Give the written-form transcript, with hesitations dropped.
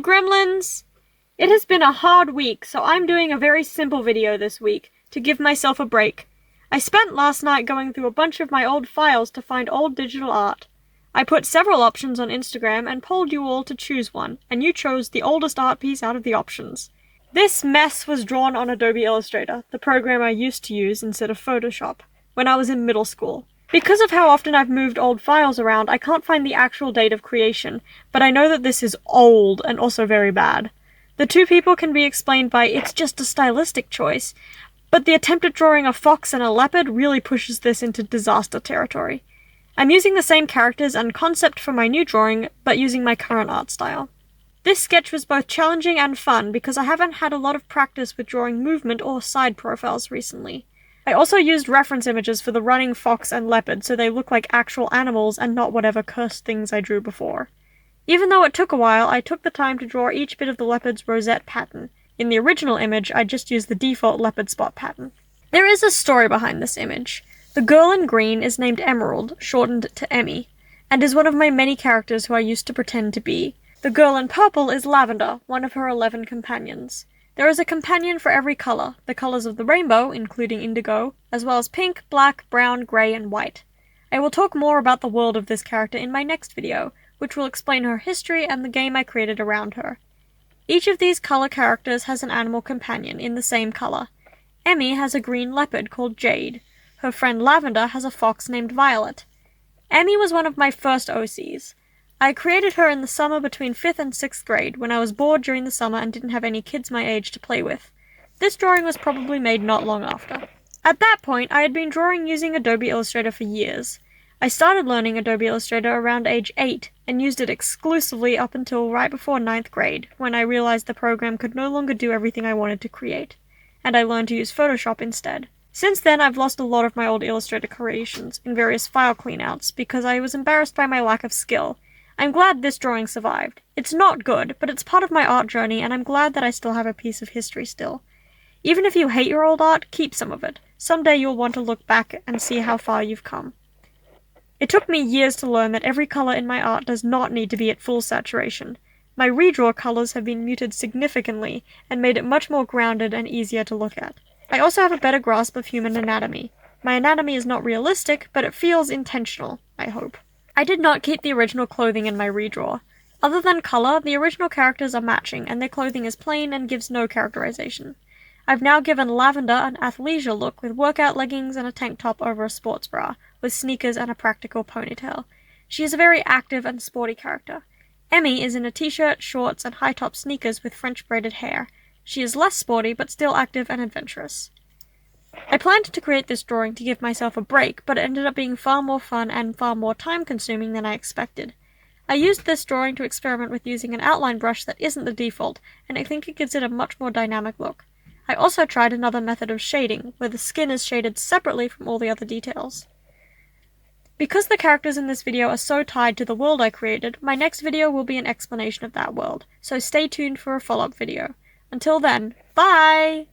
gremlins! It has been a hard week, so I'm doing a very simple video this week, to give myself a break. I spent last night going through a bunch of my old files to find old digital art. I put several options on Instagram and polled you all to choose one, and you chose the oldest art piece out of the options. This mess was drawn on Adobe Illustrator, the program I used to use instead of Photoshop, when I was in middle school. Because of how often I've moved old files around, I can't find the actual date of creation, but I know that this is old and also very bad. The two people can be explained by it's just a stylistic choice, but the attempt at drawing a fox and a leopard really pushes this into disaster territory. I'm using the same characters and concept for my new drawing, but using my current art style. This sketch was both challenging and fun because I haven't had a lot of practice with drawing movement or side profiles recently. I also used reference images for the running fox and leopard so they look like actual animals and not whatever cursed things I drew before. Even though it took a while, I took the time to draw each bit of the leopard's rosette pattern. In the original image, I just used the default leopard spot pattern. There is a story behind this image. The girl in green is named Emerald, shortened to Emmy, and is one of my many characters who I used to pretend to be. The girl in purple is Lavender, one of her 11 companions. There is a companion for every color, the colors of the rainbow, including indigo, as well as pink, black, brown, grey, and white. I will talk more about the world of this character in my next video, which will explain her history and the game I created around her. Each of these color characters has an animal companion in the same color. Emmy has a green leopard called Jade. Her friend Lavender has a fox named Violet. Emmy was one of my first OCs. I created her in the summer between 5th and 6th grade, when I was bored during the summer and didn't have any kids my age to play with. This drawing was probably made not long after. At that point, I had been drawing using Adobe Illustrator for years. I started learning Adobe Illustrator around age 8, and used it exclusively up until right before 9th grade, when I realized the program could no longer do everything I wanted to create, and I learned to use Photoshop instead. Since then, I've lost a lot of my old Illustrator creations in various file cleanouts because I was embarrassed by my lack of skill. I'm glad this drawing survived. It's not good, but it's part of my art journey, and I'm glad that I still have a piece of history still. Even if you hate your old art, keep some of it. Someday you'll want to look back and see how far you've come. It took me years to learn that every color in my art does not need to be at full saturation. My redraw colors have been muted significantly and made it much more grounded and easier to look at. I also have a better grasp of human anatomy. My anatomy is not realistic, but it feels intentional, I hope. I did not keep the original clothing in my redraw. Other than color, the original characters are matching, and their clothing is plain and gives no characterization. I've now given Lavender an athleisure look with workout leggings and a tank top over a sports bra, with sneakers and a practical ponytail. She is a very active and sporty character. Emmy is in a t-shirt, shorts, and high-top sneakers with French braided hair. She is less sporty, but still active and adventurous. I planned to create this drawing to give myself a break, but it ended up being far more fun and far more time-consuming than I expected. I used this drawing to experiment with using an outline brush that isn't the default, and I think it gives it a much more dynamic look. I also tried another method of shading, where the skin is shaded separately from all the other details. Because the characters in this video are so tied to the world I created, my next video will be an explanation of that world, so stay tuned for a follow-up video. Until then, bye!